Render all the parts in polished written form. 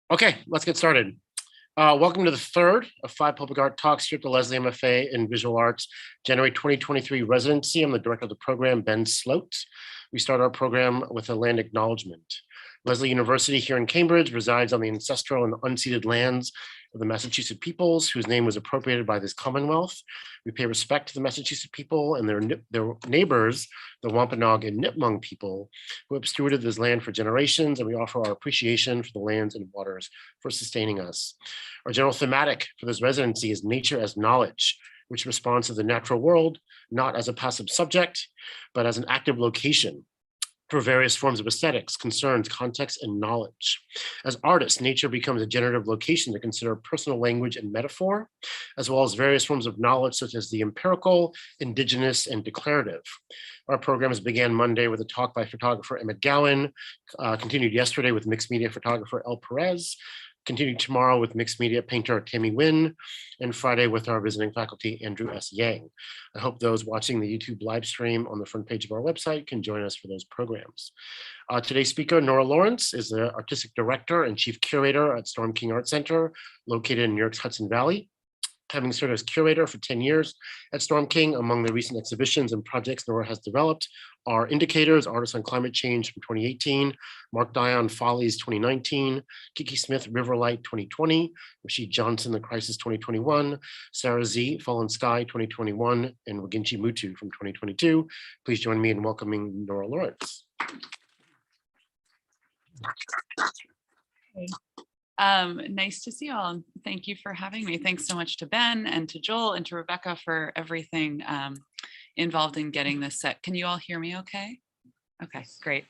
Okay, let's get started. Welcome to the third of 5 public art talks here at the Leslie MFA in Visual Arts January 2023 residency. I'm the director of the program, Ben Sloat. We start our program with a land acknowledgement. Leslie University here in Cambridge resides on the ancestral and unceded lands of the Massachusetts peoples, whose name was appropriated by this Commonwealth. We pay respect to the Massachusetts people and their neighbors, the Wampanoag and Nipmuc people, who have stewarded this land for generations, and we offer our appreciation for the lands and waters for sustaining us. Our general thematic for this residency is nature as knowledge, which responds to the natural world, not as a passive subject, but as an active location for various forms of aesthetics, concerns, context, and knowledge. As artists, nature becomes a generative location to consider personal language and metaphor, as well as various forms of knowledge such as the empirical, indigenous, and declarative. Our programs began Monday with a talk by photographer Emmett Gowan, continued yesterday with mixed media photographer El Perez, continued tomorrow with mixed media painter Tammy Wynn, and Friday with our visiting faculty, Andrew S. Yang. I hope those watching the YouTube live stream on the front page of our website can join us for those programs. Today's speaker, Nora Lawrence, is the artistic director and chief curator at Storm King Art Center, located in New York's Hudson Valley. Having served as curator for 10 years at Storm King, among the recent exhibitions and projects Nora has developed are Indicators, Artists on Climate Change from 2018, Mark Dion, Follies 2019, Kiki Smith, Riverlight 2020, Rashid Johnson, The Crisis 2021, Sarah Z, Fallen Sky 2021, and Wagechi Mutu from 2022. Please join me in welcoming Nora Lawrence. Hey. Nice to see you all. Thank you for having me. Thanks so much to Ben and to Joel and to Rebecca for everything involved in getting this set. Can you all hear me okay? Okay, great.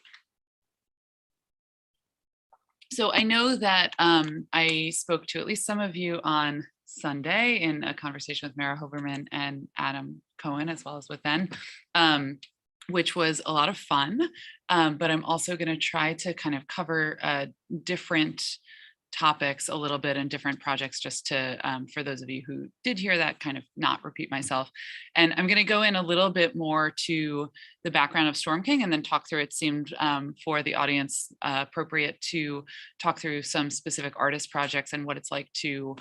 So I know that I spoke to at least some of you on Sunday in a conversation with Mara Hoberman and Adam Cohen, as well as with Ben, which was a lot of fun. But I'm also going to try to kind of cover different topics a little bit and different projects, just to for those of you who did hear that, kind of not repeat myself. And I'm going to go in a little bit more to the background of Storm King and then talk through, it seemed for the audience appropriate to talk through some specific artist projects and what it's like to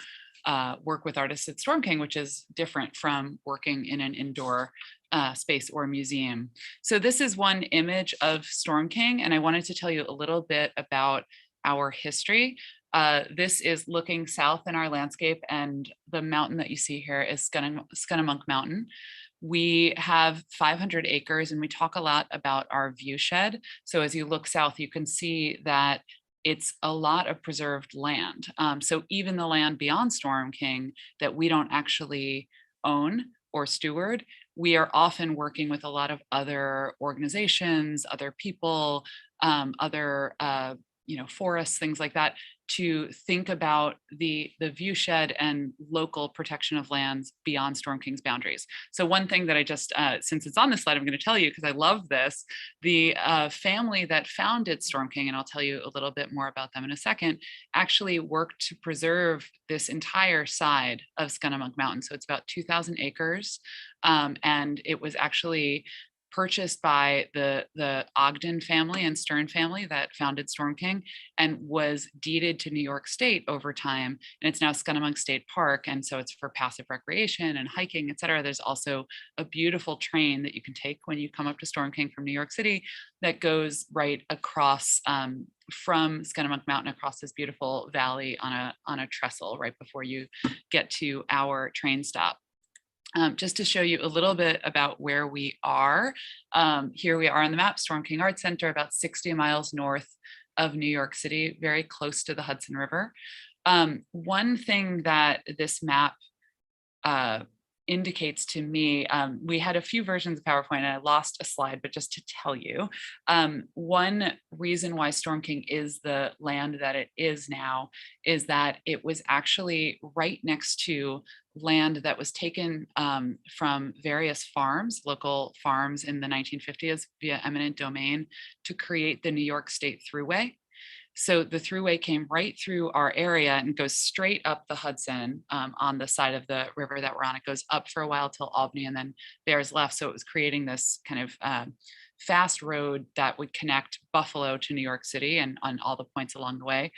work with artists at Storm King, which is different from working in an indoor space or museum. So this is one image of Storm King, and I wanted to tell you a little bit about our history. This is looking south in our landscape, and the mountain that you see here is Scunnamunk Mountain. We have 500 acres, and we talk a lot about our view shed. So as you look south, you can see that it's a lot of preserved land. So even the land beyond Storm King that we don't actually own or steward, we are often working with a lot of other organizations, other people, other forests, things like that, to think about the view shed and local protection of lands beyond Storm King's boundaries. So one thing that I just, since it's on this slide, I'm going to tell you because I love this, the family that founded Storm King, and I'll tell you a little bit more about them in a second, actually worked to preserve this entire side of Scunnamunk Mountain. So it's about 2,000 acres, and it was actually purchased by the Ogden family and Stern family that founded Storm King, and was deeded to New York State over time. And it's now Scunnamunk State Park. And so it's for passive recreation and hiking, et cetera. There's also a beautiful train that you can take when you come up to Storm King from New York City that goes right across from Scunnamunk Mountain across this beautiful valley on a trestle right before you get to our train stop. Just to show you a little bit about where we are. Here we are on the map, Storm King Art Center, about 60 miles north of New York City, very close to the Hudson River. One thing that this map indicates to me, we had a few versions of PowerPoint and I lost a slide, but just to tell you, one reason why Storm King is the land that it is now is that it was actually right next to land that was taken from various farms, local farms in the 1950s via eminent domain to create the New York State Thruway. So the thruway came right through our area and goes straight up the Hudson on the side of the river that we're on. It goes up for a while till Albany and then bears left. So it was creating this kind of fast road that would connect Buffalo to New York City and on all the points along the way.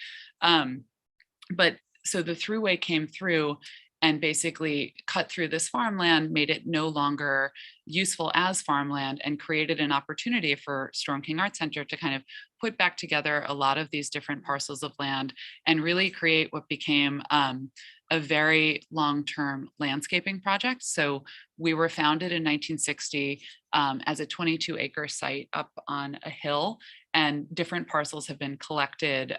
But so the thruway came through and basically cut through this farmland, made it no longer useful as farmland, and created an opportunity for Storm King Art Center to kind of put back together a lot of these different parcels of land and really create what became a very long-term landscaping project. So we were founded in 1960 as a 22-acre site up on a hill, and different parcels have been collected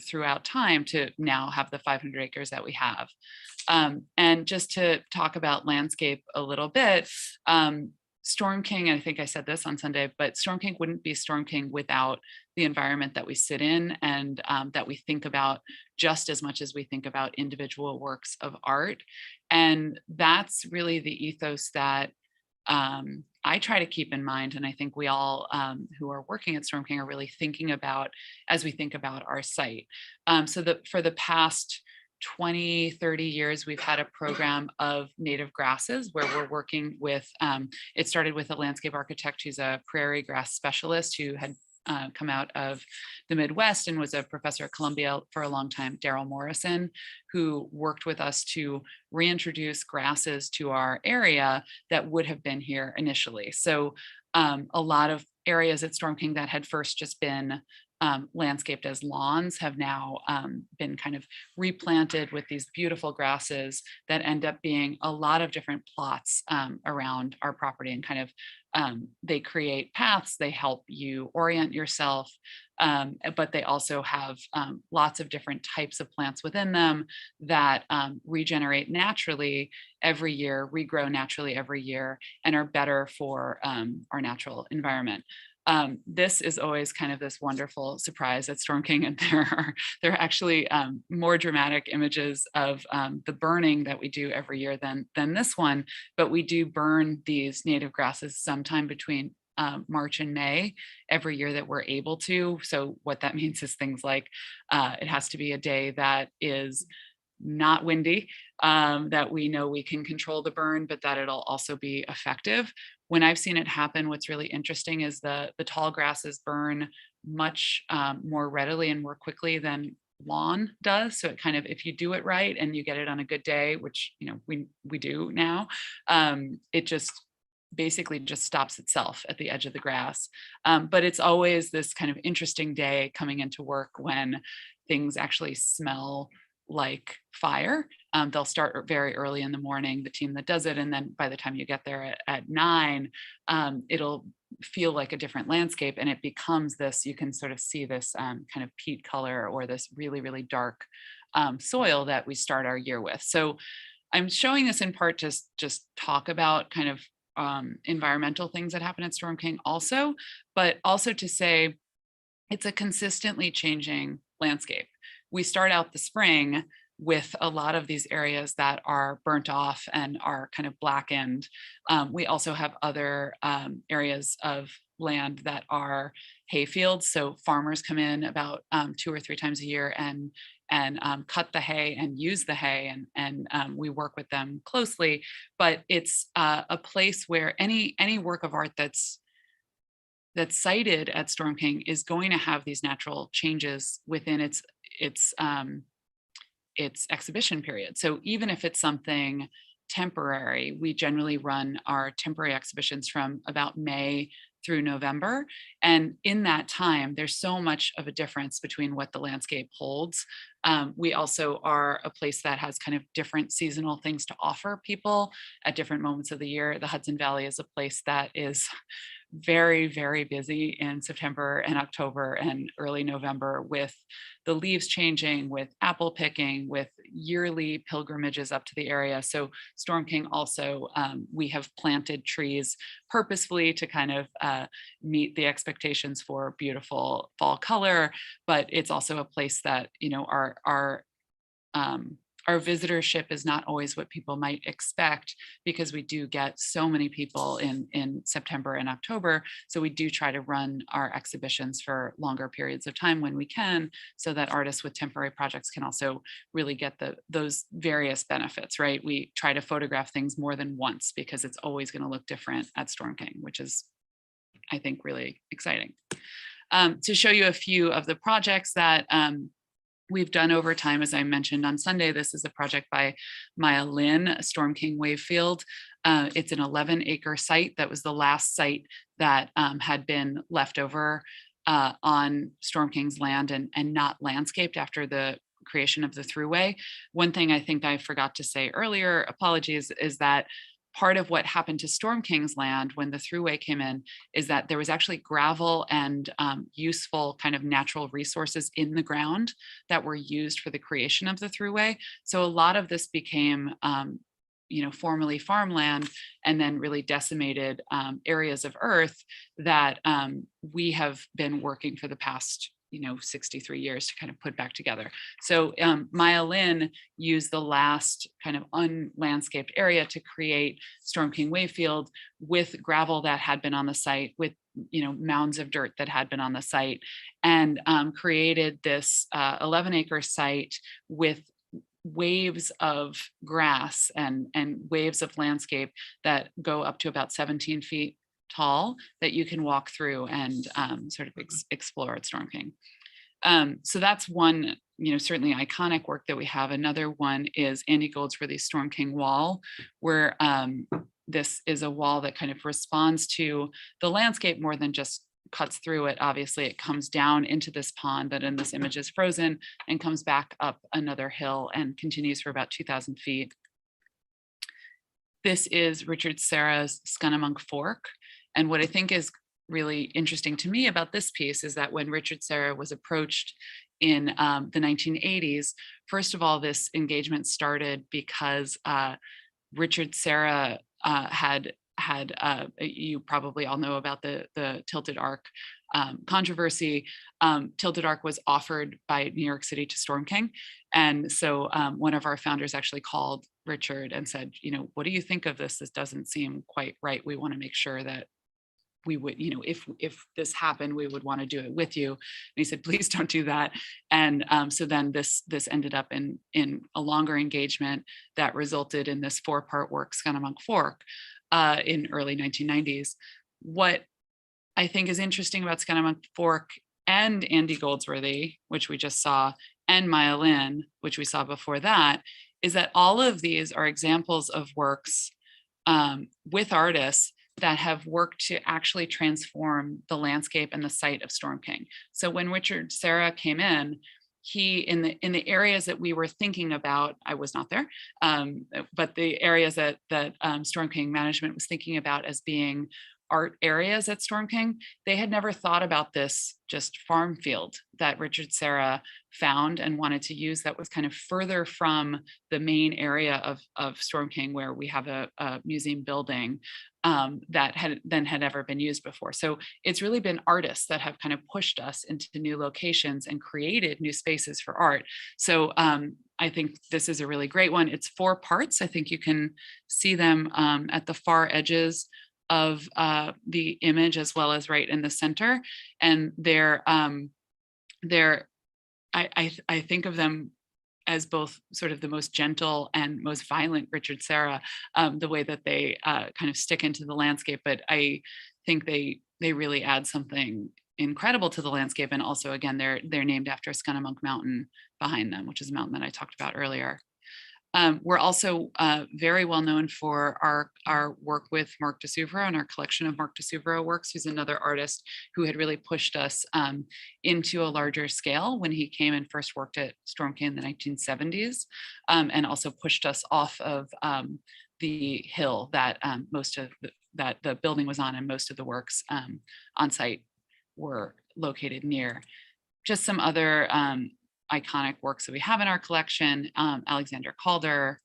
throughout time to now have the 500 acres that we have. And just to talk about landscape a little bit, Storm King, I think I said this on Sunday, but Storm King wouldn't be Storm King without the environment that we sit in, and that we think about just as much as we think about individual works of art. And that's really the ethos that I try to keep in mind, and I think we all who are working at Storm King are really thinking about as we think about our site. So that for the past 20, 30 years, we've had a program of native grasses where we're working with, it started with a landscape architect who's a prairie grass specialist who had come out of the Midwest and was a professor at Columbia for a long time, Daryl Morrison, who worked with us to reintroduce grasses to our area that would have been here initially. So a lot of areas at Storm King that had first just been landscaped as lawns have now been kind of replanted with these beautiful grasses that end up being a lot of different plots around our property, and kind of they create paths, they help you orient yourself, but they also have lots of different types of plants within them that regenerate naturally every year, regrow naturally every year, and are better for our natural environment. This is always kind of this wonderful surprise at Storm King, and there are actually more dramatic images of the burning that we do every year than this one, but we do burn these native grasses sometime between March and May every year that we're able to. So what that means is things like it has to be a day that is not windy, that we know we can control the burn, but that it'll also be effective. When I've seen it happen, what's really interesting is the tall grasses burn much more readily and more quickly than lawn does. So it kind of, if you do it right and you get it on a good day, which we do now, it just basically just stops itself at the edge of the grass. But it's always this kind of interesting day coming into work when things actually smell like fire. They'll start very early in the morning, the team that does it, and then by the time you get there at 9, it'll feel like a different landscape, and it becomes this, you can sort of see this kind of peat color or this really, really dark soil that we start our year with. So I'm showing this in part to just talk about kind of environmental things that happen at Storm King also, but also to say it's a consistently changing landscape. We start out the spring with a lot of these areas that are burnt off and are kind of blackened. We also have other areas of land that are hay fields. So farmers come in about 2 or 3 times a year and cut the hay and use the hay, and we work with them closely. But it's a place where any work of art that's cited at Storm King is going to have these natural changes within its exhibition period. So even if it's something temporary, we generally run our temporary exhibitions from about May through November. And in that time, there's so much of a difference between what the landscape holds. We also are a place that has kind of different seasonal things to offer people at different moments of the year. The Hudson Valley is a place that is very, very busy in September and October and early November, with the leaves changing, with apple picking, with yearly pilgrimages up to the area. So Storm King also, we have planted trees purposefully to kind of meet the expectations for beautiful fall color, but it's also a place that, our visitorship is not always what people might expect, because we do get so many people in September and October. So we do try to run our exhibitions for longer periods of time when we can, so that artists with temporary projects can also really get those various benefits, right? We try to photograph things more than once because it's always going to look different at Storm King, which is, I think, really exciting. To show you a few of the projects that we've done over time, as I mentioned on Sunday, this is a project by Maya Lin, Storm King Wavefield. It's an 11-acre site that was the last site that had been left over on Storm King's land and not landscaped after the creation of the thruway. One thing I think I forgot to say earlier, apologies, is that part of what happened to Storm King's land when the thruway came in is that there was actually gravel and useful kind of natural resources in the ground that were used for the creation of the thruway. So a lot of this became formerly farmland, and then really decimated areas of earth that we have been working for the past 63 years to kind of put back together. So Maya Lin used the last kind of unlandscaped area to create Storm King Wavefield with gravel that had been on the site, with mounds of dirt that had been on the site, and created this 11-acre site with waves of grass and waves of landscape that go up to about 17 feet tall that you can walk through and sort of explore at Storm King. So that's one, certainly iconic work that we have. Another one is Andy Goldsworthy's Storm King Wall, where this is a wall that kind of responds to the landscape more than just cuts through it. Obviously, it comes down into this pond that in this image is frozen and comes back up another hill and continues for about 2,000 feet. This is Richard Serra's Scunnamunk Fork. And what I think is really interesting to me about this piece is that when Richard Serra was approached in the 1980s, first of all, this engagement started because Richard Serra had you probably all know about the Tilted Arc controversy. Tilted Arc was offered by New York City to Storm King. And so one of our founders actually called Richard and said, what do you think of this? This doesn't seem quite right. We want to make sure that we would, if this happened, we would want to do it with you. And he said, please don't do that. And so then this ended up in a longer engagement that resulted in this 4-part work, Scunnamunk Fork, in early 1990s. What I think is interesting about Scunnamunk Fork and Andy Goldsworthy, which we just saw, and Maya Lin, which we saw before that, is that all of these are examples of works with artists that have worked to actually transform the landscape and the site of Storm King. So when Richard Serra came in, he in the areas that we were thinking about, I was not there, but the areas that Storm King management was thinking about as being art areas at Storm King, they had never thought about this just farm field that Richard Serra found and wanted to use that was kind of further from the main area of Storm King, where we have a museum building that had ever been used before. So it's really been artists that have kind of pushed us into new locations and created new spaces for art. So I think this is a really great one. It's 4 parts. I think you can see them at the far edges of the image as well as right in the center. And I think of them as both sort of the most gentle and most violent Richard Serra, the way that they kind of stick into the landscape. But I think they really add something incredible to the landscape. And also, again, they're named after Scunnamunk Mountain behind them, which is a mountain that I talked about earlier. We're also very well known for our work with Marc de Souvreau and our collection of Marc de Souvreau works, who's another artist who had really pushed us into a larger scale when he came and first worked at Storm King in the 1970s, and also pushed us off of the hill that that the building was on, and most of the works on site were located near. Just some other iconic works that we have in our collection. Alexander Calder.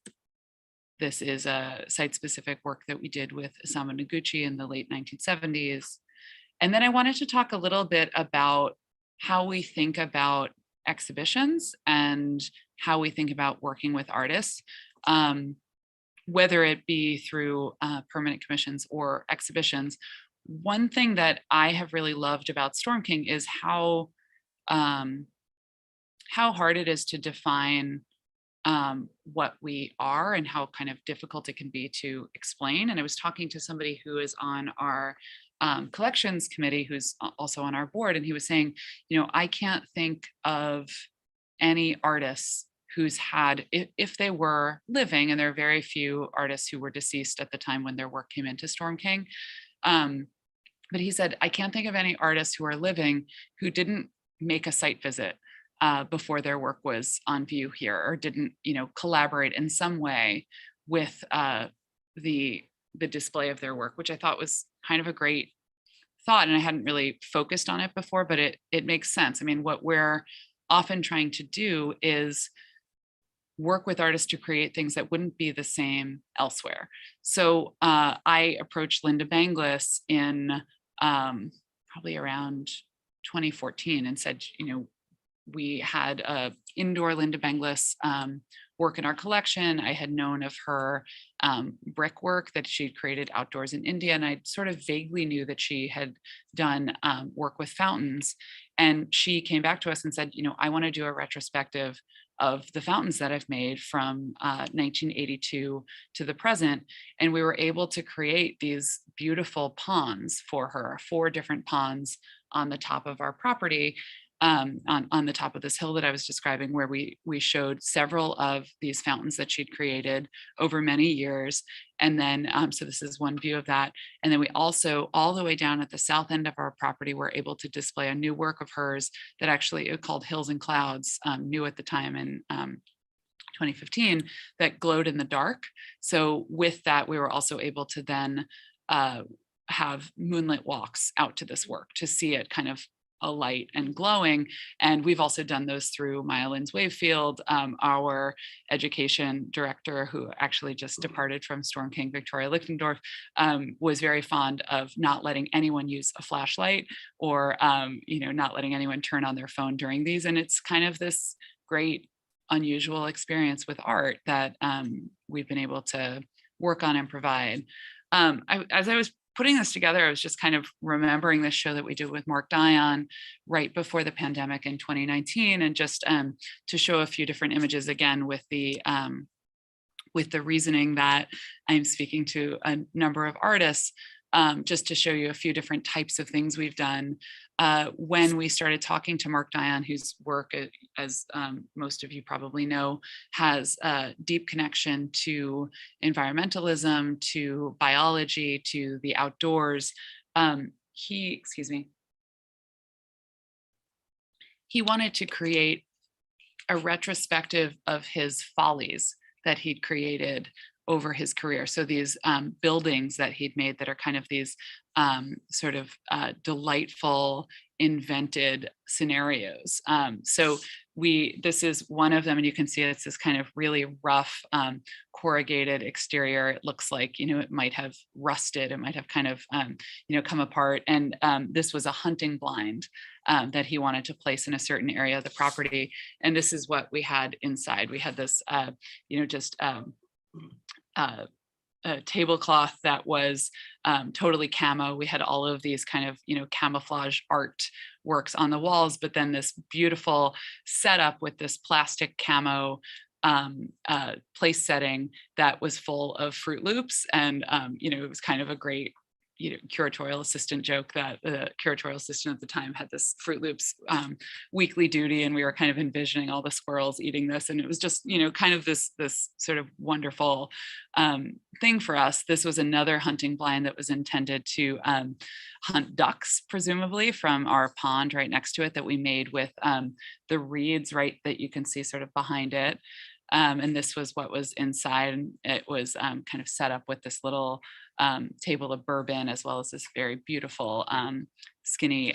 This is a site-specific work that we did with Isamu Noguchi in the late 1970s. And then I wanted to talk a little bit about how we think about exhibitions and how we think about working with artists, whether it be through permanent commissions or exhibitions. One thing that I have really loved about Storm King is how hard it is to define what we are and how kind of difficult it can be to explain. And I was talking to somebody who is on our collections committee, who's also on our board, and he was saying, I can't think of any artists who's had, if they were living, and there are very few artists who were deceased at the time when their work came into Storm King. But he said, I can't think of any artists who are living who didn't make a site visit before their work was on view here, or didn't, collaborate in some way with the display of their work, which I thought was kind of a great thought. And I hadn't really focused on it before, but it makes sense. I mean, what we're often trying to do is work with artists to create things that wouldn't be the same elsewhere. So I approached Linda Banglis in probably around 2014 and said, we had a indoor Linda Banglis work in our collection. I had known of her brickwork that she'd created outdoors in India, and I sort of vaguely knew that she had done work with fountains. And she came back to us and said, I want to do a retrospective of the fountains that I've made from 1982 to the present. And we were able to create these beautiful ponds for her, 4 different ponds on the top of our property, on the top of this hill that I was describing, where we showed several of these fountains that she'd created over many years. And then, so this is one view of that. And then we also, all the way down at the south end of our property, were able to display a new work of hers that actually called Hills and Clouds, new at the time in 2015, that glowed in the dark. So with that, we were also able to then have moonlit walks out to this work to see it kind of alight and glowing. And we've also done those through Maya Lynn's Wavefield, our education director, who actually just departed from Storm King, Victoria Lichtendorf, was very fond of not letting anyone use a flashlight, or not letting anyone turn on their phone during these. And it's kind of this great, unusual experience with art that we've been able to work on and provide. As I was putting this together, I was just kind of remembering this show that we did with Mark Dion right before the pandemic in 2019, and just to show a few different images, again with the reasoning that I'm speaking to a number of artists, just to show you a few different types of things we've done. When we started talking to Mark Dion, whose work, as most of you probably know, has a deep connection to environmentalism, to biology, to the outdoors, he wanted to create a retrospective of his follies that he'd created over his career. So these buildings that he'd made that are kind of these sort of delightful, invented scenarios. So this is one of them, and you can see it's this kind of really rough corrugated exterior. It looks like, it might have rusted, it might have kind of, come apart. And this was a hunting blind that he wanted to place in a certain area of the property. And this is what we had inside. We had this, a tablecloth that was totally camo. We had all of these kind of, camouflage art works on the walls, but then this beautiful setup with this plastic camo place setting that was full of Fruit Loops. And, it was kind of a great, curatorial assistant joke that the curatorial assistant at the time had this Fruit Loops weekly duty, and we were kind of envisioning all the squirrels eating this, and it was just kind of this sort of wonderful thing for us. This was another hunting blind that was intended to hunt ducks, presumably, from our pond right next to it, that we made with the reeds right that you can see sort of behind it. And this was what was inside, and it was kind of set up with this little table of bourbon, as well as this very beautiful skinny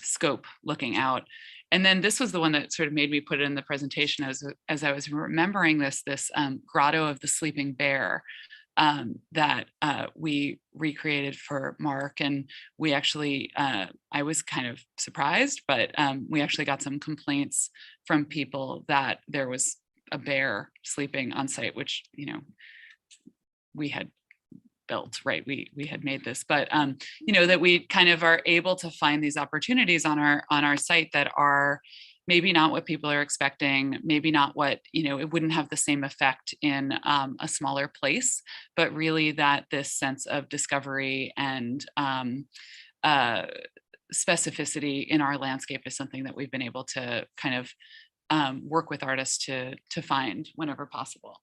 scope looking out. And then this was the one that sort of made me put it in the presentation as I was remembering this grotto of the sleeping bear that we recreated for Mark. And we actually, I was kind of surprised, but we actually got some complaints from people that there was a bear sleeping on site, which, we had built, right? We had made this, but that we kind of are able to find these opportunities on our site that are maybe not what people are expecting, maybe not what, it wouldn't have the same effect in a smaller place, but really that this sense of discovery and specificity in our landscape is something that we've been able to kind of work with artists to find whenever possible.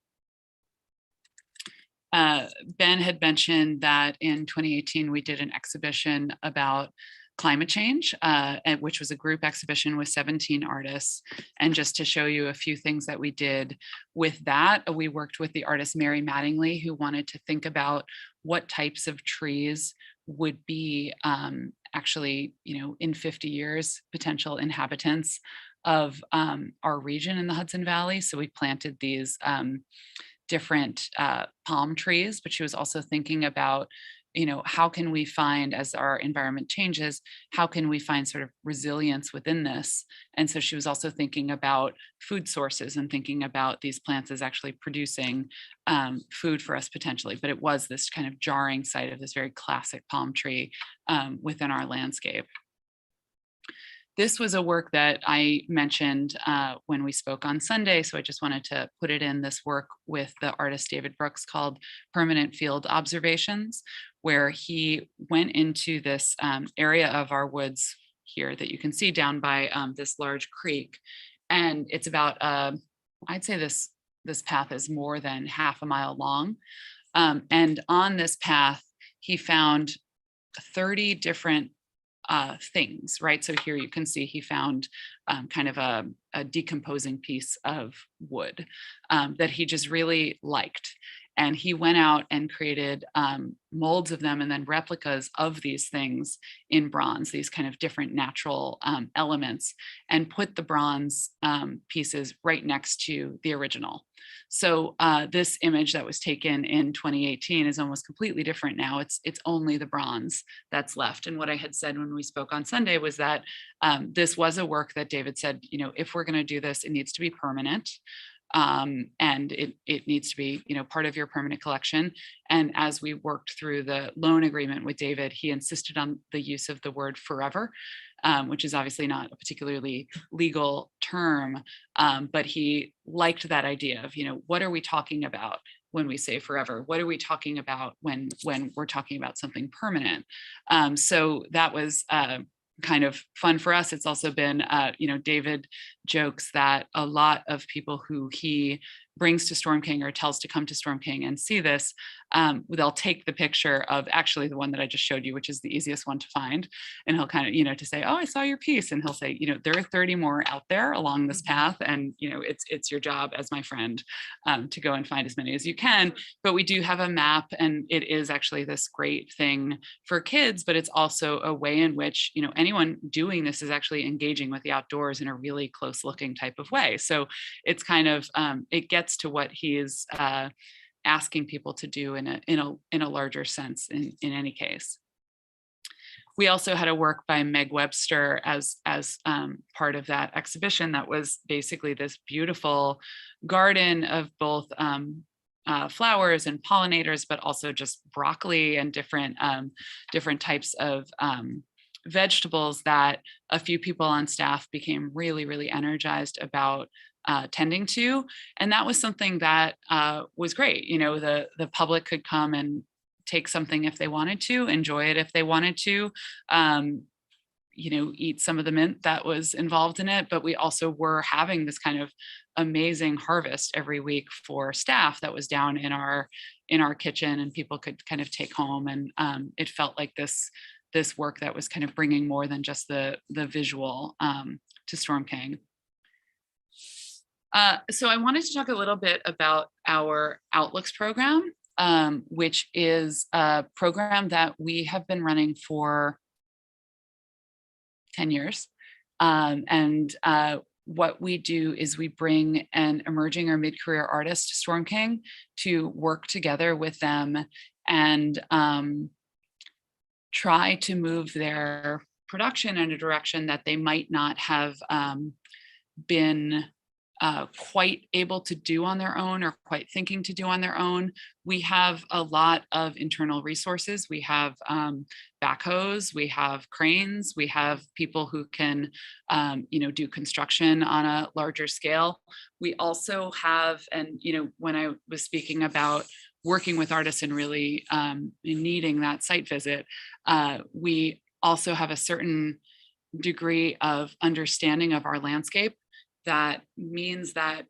Ben had mentioned that in 2018, we did an exhibition about climate change, which was a group exhibition with 17 artists. And just to show you a few things that we did with that, we worked with the artist Mary Mattingly, who wanted to think about what types of trees would be actually, in 50 years, potential inhabitants of our region in the Hudson Valley. So we planted these different palm trees, but she was also thinking about, how can we find, as our environment changes, how can we find sort of resilience within this? And so she was also thinking about food sources and thinking about these plants as actually producing food for us potentially. But it was this kind of jarring sight of this very classic palm tree within our landscape. This was a work that I mentioned when we spoke on Sunday, so I just wanted to put it in, this work with the artist David Brooks called Permanent Field Observations, where he went into this area of our woods here that you can see down by this large creek. And it's about, I'd say this path is more than half a mile long. And on this path, he found 30 different things, right? So here you can see he found kind of a decomposing piece of wood that he just really liked. And he went out and created molds of them and then replicas of these things in bronze, these kind of different natural elements, and put the bronze pieces right next to the original. So this image that was taken in 2018 is almost completely different now. It's only the bronze that's left. And what I had said when we spoke on Sunday was that this was a work that David said, if we're going to do this, it needs to be permanent. And it needs to be, part of your permanent collection. And as we worked through the loan agreement with David, he insisted on the use of the word forever, which is obviously not a particularly legal term, but he liked that idea of, what are we talking about when we say forever? What are we talking about when we're talking about something permanent? So that was kind of fun for us. It's also been, David jokes that a lot of people who he brings to Storm King or tells to come to Storm King and see this, they'll take the picture of actually the one that I just showed you, which is the easiest one to find. And he'll kind of, to say, oh, I saw your piece. And he'll say, there are 30 more out there along this path. And, it's your job as my friend to go and find as many as you can. But we do have a map, and it is actually this great thing for kids, but it's also a way in which, anyone doing this is actually engaging with the outdoors in a really close looking type of way. So it's kind of, it gets to what he is asking people to do in a larger sense in any case. We also had a work by Meg Webster as part of that exhibition that was basically this beautiful garden of both flowers and pollinators, but also just broccoli and different types of vegetables that a few people on staff became really, really energized about tending to. And that was something that was great. The public could come and take something if they wanted to, enjoy it if they wanted to, eat some of the mint that was involved in it. But we also were having this kind of amazing harvest every week for staff that was down in our kitchen, and people could kind of take home. And it felt like this work that was kind of bringing more than just the visual to Storm King. So I wanted to talk a little bit about our Outlooks program, which is a program that we have been running for 10 years. And what we do is we bring an emerging or mid-career artist to Storm King to work together with them and try to move their production in a direction that they might not have been quite able to do on their own or quite thinking to do on their own. We have a lot of internal resources. We have backhoes, we have cranes, we have people who can, do construction on a larger scale. We also have, and when I was speaking about working with artists and really needing that site visit, we also have a certain degree of understanding of our landscape. that means that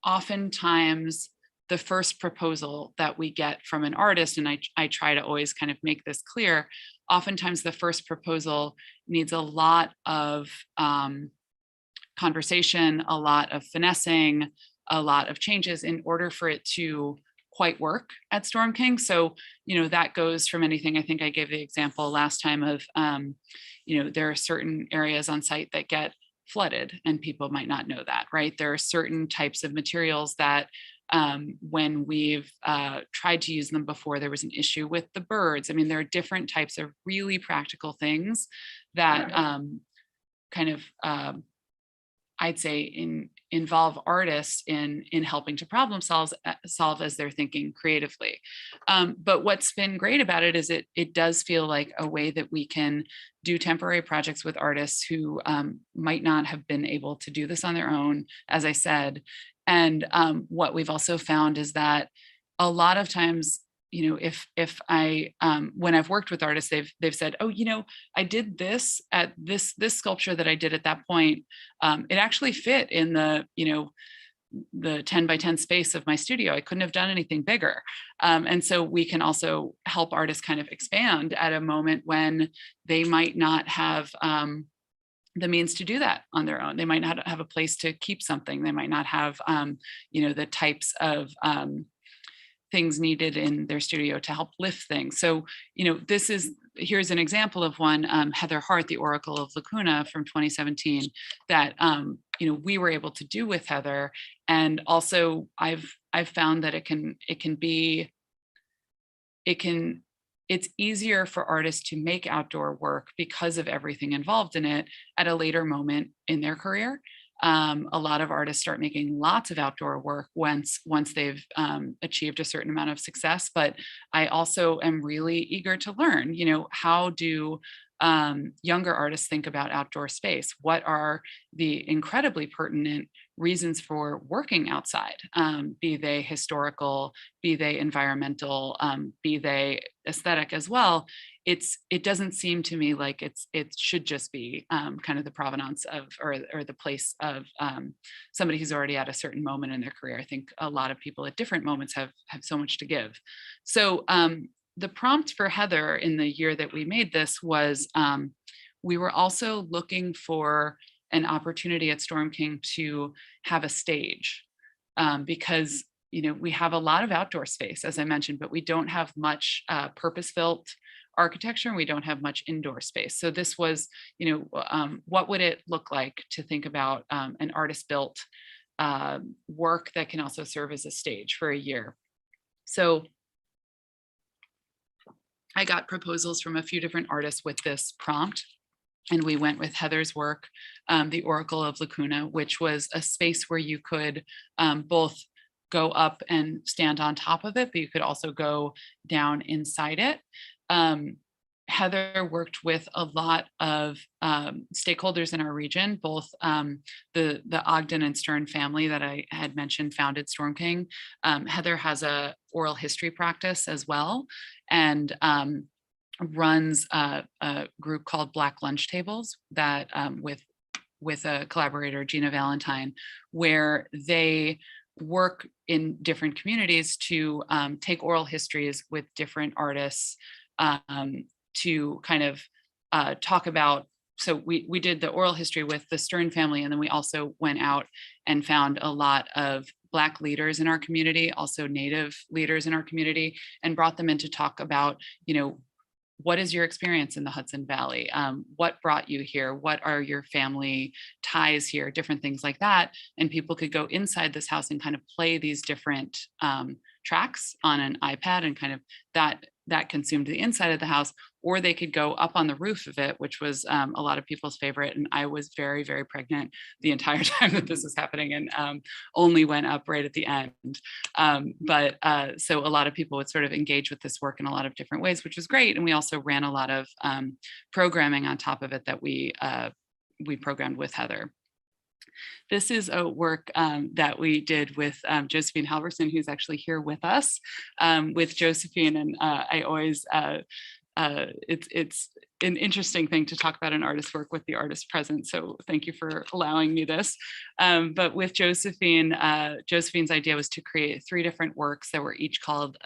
oftentimes the first proposal that we get from an artist, and I try to always kind of make this clear, oftentimes the first proposal needs a lot of conversation, a lot of finessing, a lot of changes in order for it to quite work at Storm King. So, that goes from anything. I think I gave the example last time of, there are certain areas on site that get flooded and people might not know that, right? There are certain types of materials that when we've tried to use them before, there was an issue with the birds. I mean, there are different types of really practical things that kind of, I'd say, involve artists in helping to problem solve as they're thinking creatively. But what's been great about it is it does feel like a way that we can do temporary projects with artists who might not have been able to do this on their own, as I said. And what we've also found is that a lot of times, if I when I've worked with artists, they've said, oh, I did this at this sculpture that I did at that point. It actually fit in the 10 by 10 space of my studio. I couldn't have done anything bigger. And so we can also help artists kind of expand at a moment when they might not have the means to do that on their own. They might not have a place to keep something. They might not have, the types of things needed in their studio to help lift things. So, here's an example of one, Heather Hart, the Oracle of Lacuna from 2017, that, we were able to do with Heather. And also I've found that it's easier for artists to make outdoor work because of everything involved in it at a later moment in their career. A lot of artists start making lots of outdoor work once they've achieved a certain amount of success. But I also am really eager to learn, how do younger artists think about outdoor space? What are the incredibly pertinent reasons for working outside, be they historical, be they environmental, be they aesthetic as well? It doesn't seem to me like it should just be kind of the provenance of or the place of somebody who's already at a certain moment in their career. I think a lot of people at different moments have so much to give. So the prompt for Heather in the year that we made this was we were also looking for an opportunity at Storm King to have a stage because we have a lot of outdoor space, as I mentioned, but we don't have much purpose-built architecture, and we don't have much indoor space. So this was, what would it look like to think about an artist-built work that can also serve as a stage for a year? So I got proposals from a few different artists with this prompt, and we went with Heather's work, the Oracle of Lacuna, which was a space where you could both go up and stand on top of it, but you could also go down inside it. Heather worked with a lot of stakeholders in our region, both the Ogden and Stern family that I had mentioned founded Storm King. Heather has a oral history practice as well, and runs a group called Black Lunch Tables that with a collaborator, Gina Valentine, where they work in different communities to take oral histories with different artists to kind of talk about. So we did the oral history with the Stern family, and then we also went out and found a lot of Black leaders in our community, also Native leaders in our community, and brought them in to talk about, what is your experience in the Hudson Valley? What brought you here? What are your family ties here? Different things like that. And people could go inside this house and kind of play these different tracks on an iPad, and kind of that consumed the inside of the house, or they could go up on the roof of it, which was a lot of people's favorite. And I was very, very pregnant the entire time that this was happening, and only went up right at the end. So a lot of people would sort of engage with this work in a lot of different ways, which was great. And we also ran a lot of programming on top of it that we programmed with Heather. This is a work that we did with Josephine Halverson, who's actually here with us, with Josephine. And I always it's an interesting thing to talk about an artist's work with the artist present. So thank you for allowing me this. But with Josephine, Josephine's idea was to create 3 different works that were each called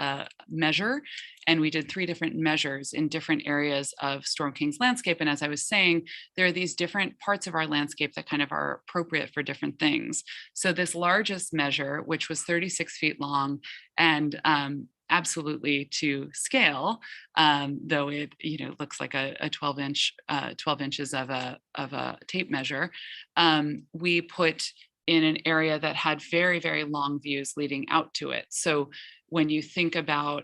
Measure. And we did 3 different measures in different areas of Storm King's landscape. And as I was saying, there are these different parts of our landscape that kind of are appropriate for different things. So this largest measure, which was 36 feet long and absolutely to scale, though it looks like a 12 inches of a tape measure, we put in an area that had very, very long views leading out to it. So when you think about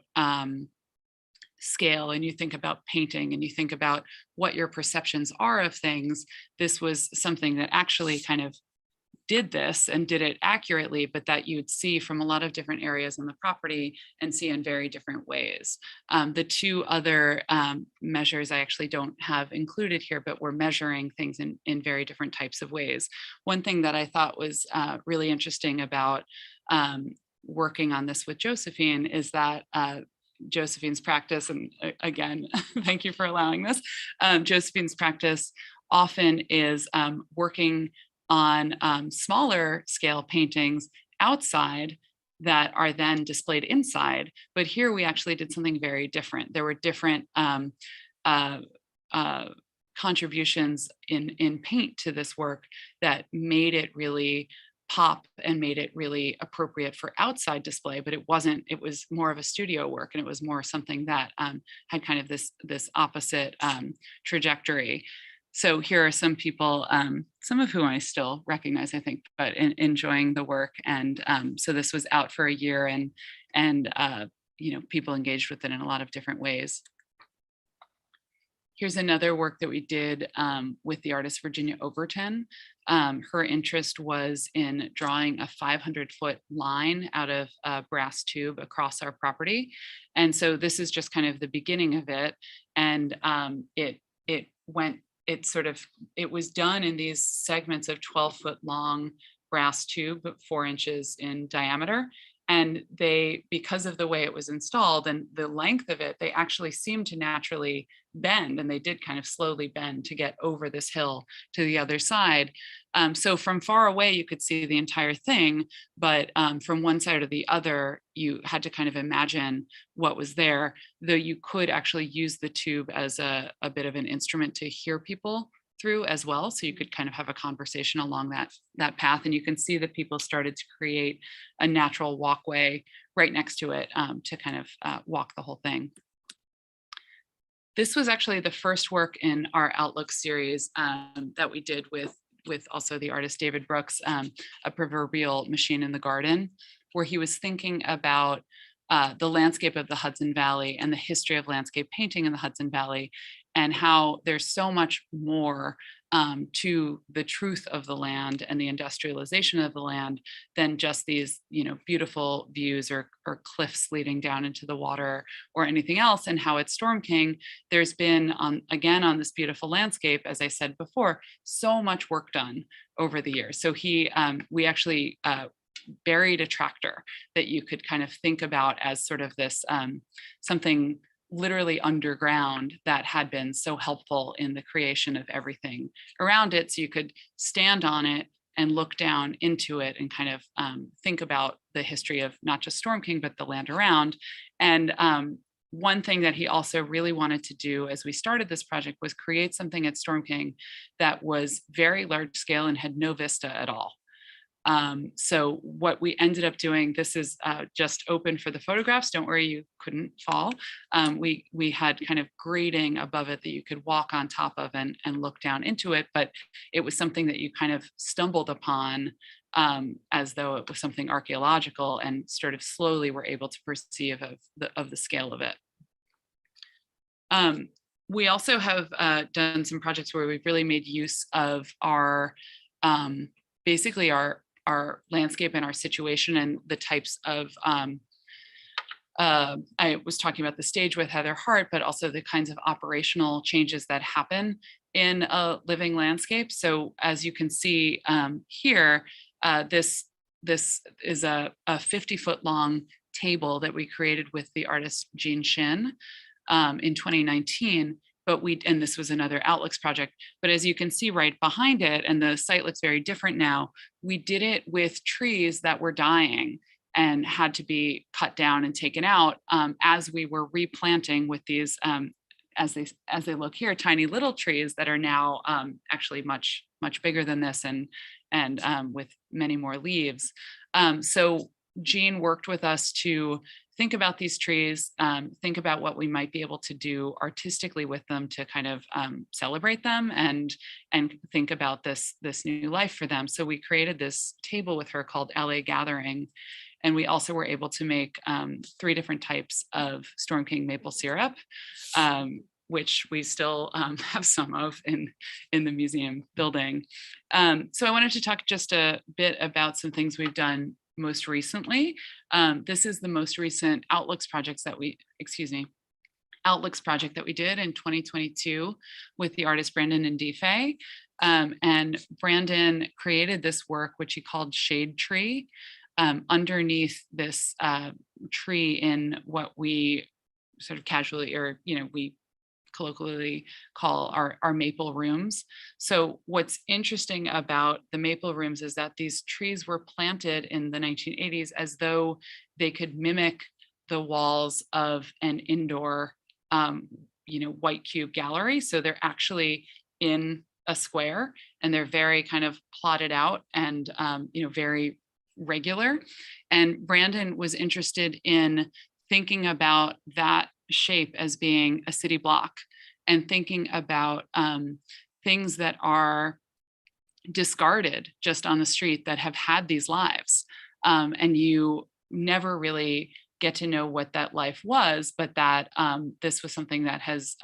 scale and you think about painting and you think about what your perceptions are of things, this was something that actually kind of did this and did it accurately, but that you'd see from a lot of different areas on the property and see in very different ways. The 2 other measures I actually don't have included here, but we're measuring things in very different types of ways. One thing that I thought was really interesting about working on this with Josephine is that Josephine's practice, and again, thank you for allowing this, Josephine's practice often is working on smaller scale paintings outside that are then displayed inside. But here we actually did something very different. There were different contributions in paint to this work that made it really pop and made it really appropriate for outside display, but it was more of a studio work, and it was more something that had kind of this opposite trajectory. So here are some people, some of whom I still recognize, I think, but enjoying the work. And so this was out for a year, and people engaged with it in a lot of different ways. Here's another work that we did with the artist Virginia Overton. Her interest was in drawing a 500-foot line out of a brass tube across our property. And so this is just kind of the beginning of it. And it was done in these segments of 12-foot long brass tube, 4 inches in diameter. And because of the way it was installed and the length of it, they actually seemed to naturally bend, and they did kind of slowly bend to get over this hill to the other side. So from far away, you could see the entire thing, but from one side or the other, you had to kind of imagine what was there, though you could actually use the tube as a bit of an instrument to hear people through as well. So you could kind of have a conversation along that path, and you can see that people started to create a natural walkway right next to it to kind of walk the whole thing. This was actually the first work in our Outlook series that we did with also the artist David Brooks, A Proverbial Machine in the Garden, where he was thinking about the landscape of the Hudson Valley and the history of landscape painting in the Hudson Valley, and how there's so much more to the truth of the land and the industrialization of the land than just these, beautiful views or cliffs leading down into the water or anything else. And how at Storm King, there's been, again, on this beautiful landscape, as I said before, so much work done over the years. So we actually buried a tractor that you could kind of think about as sort of this something literally underground that had been so helpful in the creation of everything around it. So you could stand on it and look down into it and kind of think about the history of not just Storm King, but the land around. And one thing that he also really wanted to do as we started this project was create something at Storm King that was very large scale and had no vista at all. So what we ended up doing, this is just open for the photographs. Don't worry, you couldn't fall. We had kind of grating above it that you could walk on top of and look down into it, but it was something that you kind of stumbled upon as though it was something archaeological, and sort of slowly were able to perceive of the scale of it. We also have done some projects where we've really made use of our basically our landscape and our situation and the types of, I was talking about the stage with Heather Hart, but also the kinds of operational changes that happen in a living landscape. So as you can see here, this is a 50-foot long table that we created with the artist Jean Shin. in 2019. And this was another Outlooks project, but as you can see right behind it, and the site looks very different now, we did it with trees that were dying and had to be cut down and taken out as we were replanting with these, as they look here, tiny little trees that are now actually much bigger than this, and with many more leaves. So Jean worked with us to think about these trees, think about what we might be able to do artistically with them to kind of celebrate them and think about this new life for them. So we created this table with her called LA Gathering. And we also were able to make 3 different types of Storm King maple syrup, which we still have some of in the museum building. So I wanted to talk just a bit about some things we've done most recently. This is the most recent Outlooks project that we did in 2022 with the artist Brandon Ndife. And Brandon created this work, which he called Shade Tree, underneath this tree in what we sort of casually, or we colloquially call our maple rooms. So what's interesting about the maple rooms is that these trees were planted in the 1980s as though they could mimic the walls of an indoor white cube gallery. So they're actually in a square, and they're very kind of plotted out and very regular. And Brandon was interested in thinking about that shape as being a city block, and thinking about things that are discarded just on the street that have had these lives. And you never really get to know what that life was, but that this was something that has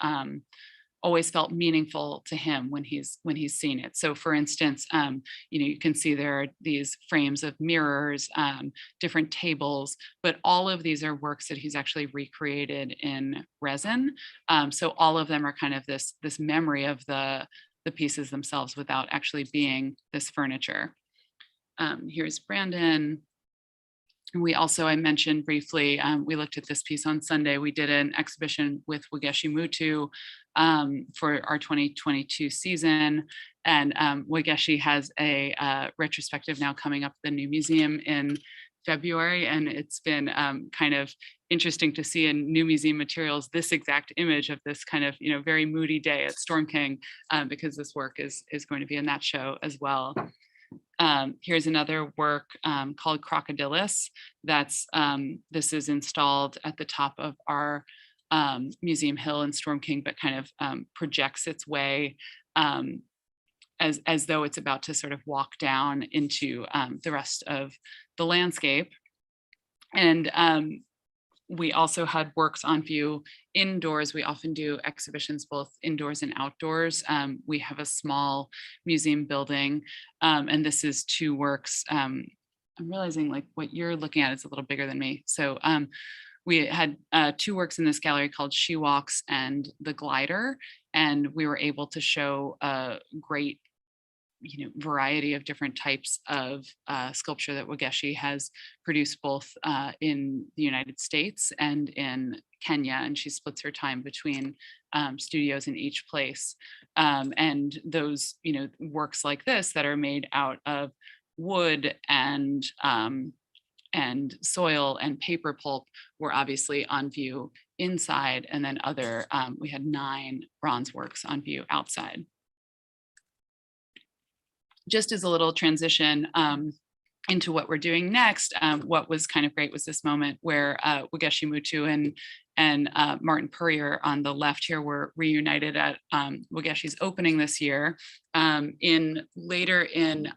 always felt meaningful to him when he's seen it. So for instance, you can see there are these frames of mirrors, different tables, but all of these are works that he's actually recreated in resin. So all of them are kind of this memory of the pieces themselves without actually being this furniture. Here's Brandon. We also, I mentioned briefly, we looked at this piece on Sunday. We did an exhibition with Wagechi Mutu for our 2022 season. And Wagechi has a retrospective now coming up at the new museum in February. And it's been kind of interesting to see in new museum materials this exact image of this kind of very moody day at Storm King, because this work is going to be in that show as well. Here's another work called Crocodilus. This is installed at the top of our Museum Hill in Storm King, but kind of projects its way as though it's about to sort of walk down into the rest of the landscape. And we also had works on view indoors. We often do exhibitions both indoors and outdoors. We have a small museum building, and this is 2 works. I'm realizing like what you're looking at is a little bigger than me. So we had 2 works in this gallery called She Walks and The Glider, and we were able to show a great variety of different types of sculpture that Wagechi has produced both in the United States and in Kenya, and she splits her time between studios in each place. And those, works like this that are made out of wood and soil and paper pulp were obviously on view inside, and then we had 9 bronze works on view outside. Just as a little transition into what we're doing next, what was kind of great was this moment where Wagechi Mutu and Martin Purrier on the left here were reunited at Wagechi's opening this year. Later in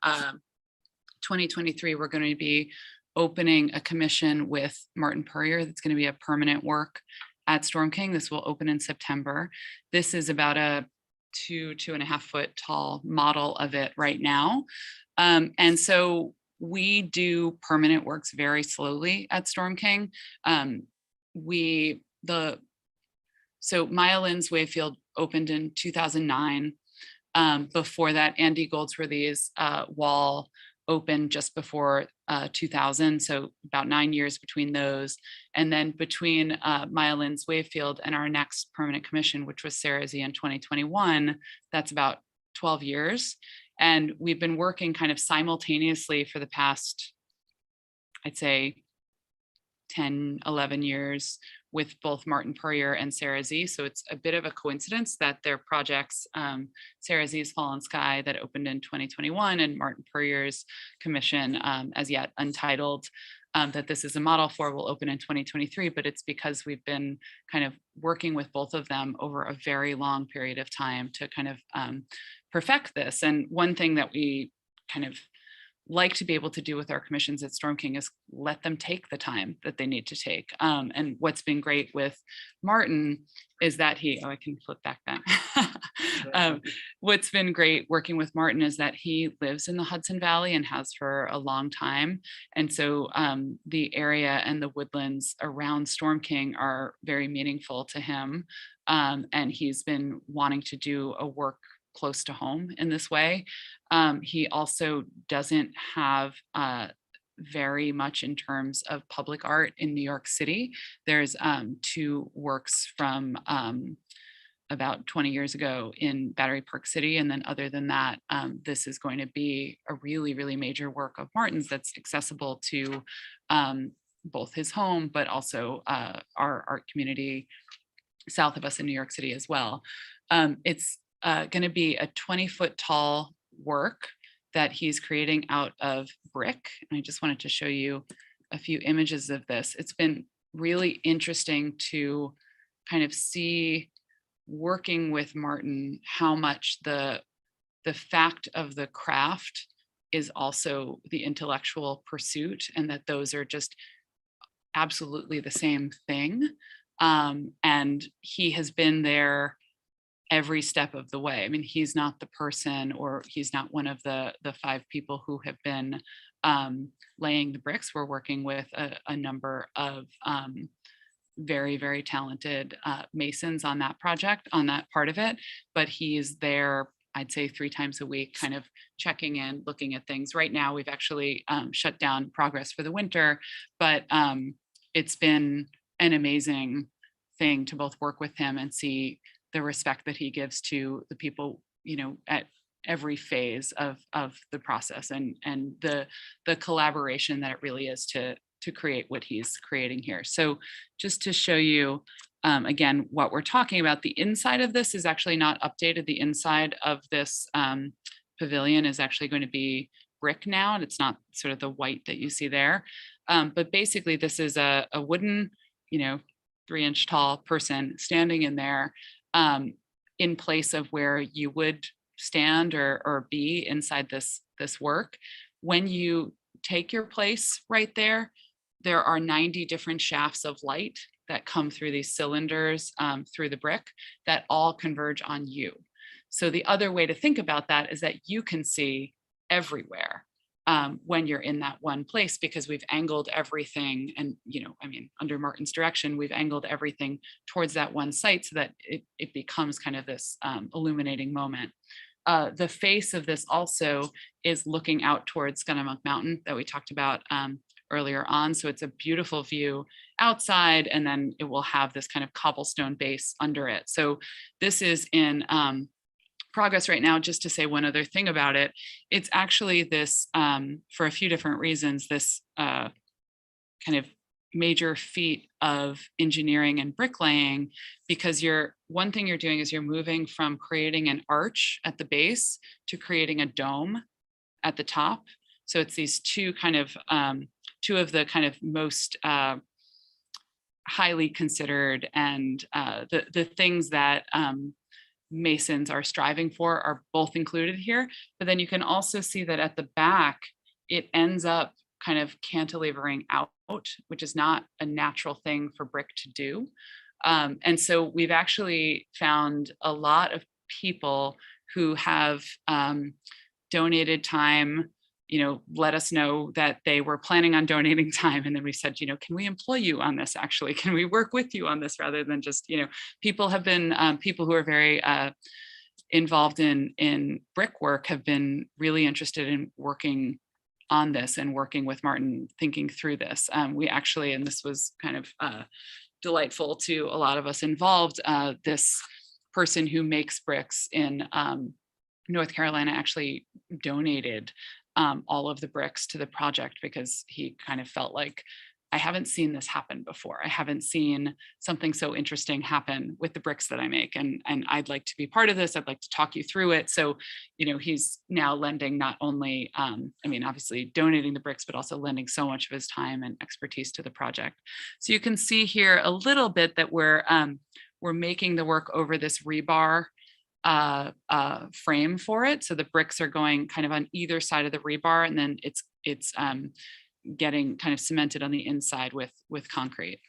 2023, we're going to be opening a commission with Martin Purrier that's going to be a permanent work at Storm King. This will open in September. This is about a 2.5 foot tall model of it right now. And so we do permanent works very slowly at Storm King. So Maya Lynn's Wayfield opened in 2009. Before that, Andy Goldsworthy's wall opened just before 2000, so about 9 years between those. And then between Maya Lynn's Wavefield and our next permanent commission, which was Sarah Z in 2021, that's about 12 years. And we've been working kind of simultaneously for the past, I'd say, 10, 11 years with both Martin Puryear and Sarah Z. So it's a bit of a coincidence that their projects, Sarah Z's Fallen Sky that opened in 2021 and Martin Puryear's commission, as yet untitled, that this is a model for, will open in 2023, but it's because we've been kind of working with both of them over a very long period of time to kind of perfect this. And one thing that we kind of like to be able to do with our commissions at Storm King is let them take the time that they need to take. And what's been great with Martin is that I can flip back then. What's been great working with Martin is that he lives in the Hudson Valley and has for a long time. And so the area and the woodlands around Storm King are very meaningful to him. And he's been wanting to do a work close to home in this way. He also doesn't have very much in terms of public art in New York City. There's 2 works from about 20 years ago in Battery Park City. And then other than that, this is going to be a really, really major work of Martin's that's accessible to both his home, but also our art community south of us in New York City as well. It's going to be a 20-foot tall work that he's creating out of brick. And I just wanted to show you a few images of this. It's been really interesting to kind of see, working with Martin, how much the fact of the craft is also the intellectual pursuit, and that those are just absolutely the same thing. And he has been there every step of the way. I mean, he's not the person, or he's not one of the 5 people who have been laying the bricks. We're working with a number of very, very talented masons on that project, on that part of it. But he's there, I'd say 3 times a week, kind of checking in, looking at things. Right now, we've actually shut down progress for the winter, but it's been an amazing thing to both work with him and see the respect that he gives to the people, at every phase of the process, and the collaboration that it really is to create what he's creating here. So just to show you again what we're talking about, the inside of this is actually not updated. The inside of this pavilion is actually going to be brick now, and it's not sort of the white that you see there. But basically, this is a wooden, 3-inch tall person standing in there, in place of where you would stand or be inside this work. When you take your place right there, there are 90 different shafts of light that come through these cylinders, through the brick, that all converge on you. So the other way to think about that is that you can see everywhere when you're in that one place, because we've angled everything, and under Martin's direction, we've angled everything towards that one site so that it becomes kind of this illuminating moment. The face of this also is looking out towards Scunnamunk Mountain that we talked about earlier on. So it's a beautiful view outside, and then it will have this kind of cobblestone base under it. So this is in progress right now. Just to say one other thing about it, it's actually this, for a few different reasons, this kind of major feat of engineering and bricklaying, because one thing you're doing is you're moving from creating an arch at the base to creating a dome at the top. So it's these two of the kind of most highly considered, and the things that masons are striving for are both included here. But then you can also see that at the back, it ends up kind of cantilevering out, which is not a natural thing for brick to do. And so we've actually found a lot of people who have donated time, let us know that they were planning on donating time. And then we said, can we employ you on this? Actually, can we work with you on this, rather than just, people have been, people who are very involved in brickwork have been really interested in working on this and working with Martin, thinking through this. We actually, and this was kind of delightful to a lot of us involved, this person who makes bricks in North Carolina actually donated all of the bricks to the project because he kind of felt like, I haven't seen this happen before. I haven't seen something so interesting happen with the bricks that I make. And I'd like to be part of this. I'd like to talk you through it. So, he's now lending not only, obviously donating the bricks, but also lending so much of his time and expertise to the project. So you can see here a little bit that we're making the work over this rebar frame for it. So the bricks are going kind of on either side of the rebar, and then it's getting kind of cemented on the inside with concrete.